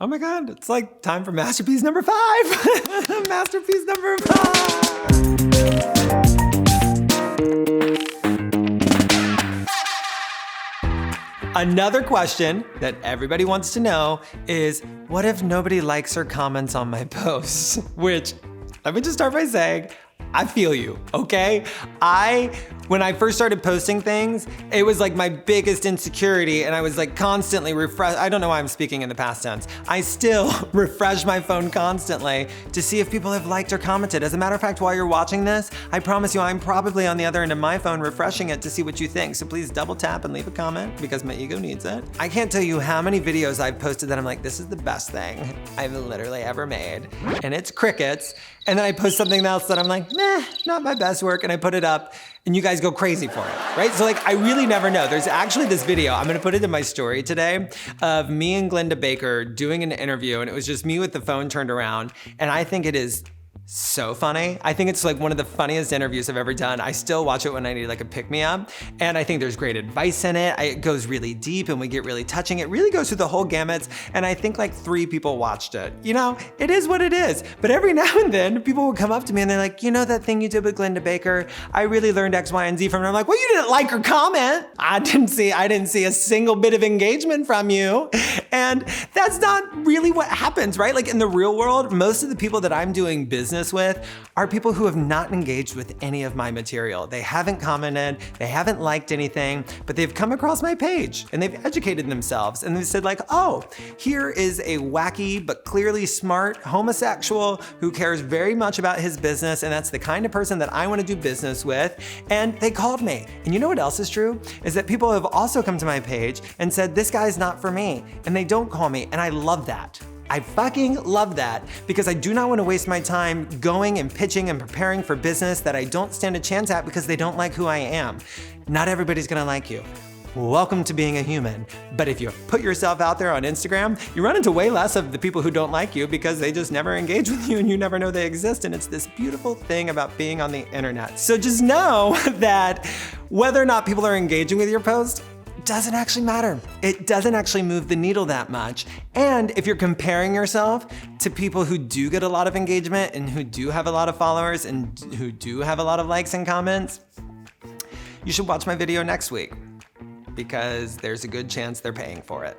Oh my God, it's like time for masterpiece number 5. Masterpiece number 5. Another question that everybody wants to know is, what if nobody likes or comments on my posts? Which, let me just start by saying, I feel you, okay? When I first started posting things, it was like my biggest insecurity, and I was like constantly I don't know why I'm speaking in the past tense. I still refresh my phone constantly to see if people have liked or commented. As a matter of fact, while you're watching this, I promise you I'm probably on the other end of my phone refreshing it to see what you think. So please double tap and leave a comment because my ego needs it. I can't tell you how many videos I've posted that I'm like, this is the best thing I've literally ever made. And it's crickets. And then I post something else that I'm like, meh, not my best work, and I put it up, and you guys go crazy for it, right? So like, I really never know. There's actually this video, I'm gonna put it in my story today, of me and Glenda Baker doing an interview, and it was just me with the phone turned around, and I think it is so funny. I think it's like one of the funniest interviews I've ever done. I still watch it when I need like a pick-me-up, and I think there's great advice in it. It goes really deep and we get really touching. It really goes through the whole gamut, and I think like 3 people watched it. You know, it is what it is. But every now and then, people will come up to me and they're like, you know that thing you did with Glenda Baker? I really learned X, Y, and Z from her. I'm like, well, you didn't like or comment. I didn't see a single bit of engagement from you. And that's not really what happens, right? Like in the real world, most of the people that I'm doing business with are people who have not engaged with any of my material. They haven't commented, they haven't liked anything, but they've come across my page and they've educated themselves and they've said like, oh, here is a wacky but clearly smart homosexual who cares very much about his business, and that's the kind of person that I want to do business with. And they called me. And you know what else is true? Is that people have also come to my page and said, this guy's not for me. And they don't call me, and I love that. I fucking love that, because I do not want to waste my time going and pitching and preparing for business that I don't stand a chance at because they don't like who I am. Not everybody's gonna like you. Welcome to being a human. But if you put yourself out there on Instagram, you run into way less of the people who don't like you because they just never engage with you and you never know they exist. And it's this beautiful thing about being on the internet. So just know that whether or not people are engaging with your post doesn't actually matter. It doesn't actually move the needle that much. And if you're comparing yourself to people who do get a lot of engagement and who do have a lot of followers and who do have a lot of likes and comments, you should watch my video next week, because there's a good chance they're paying for it.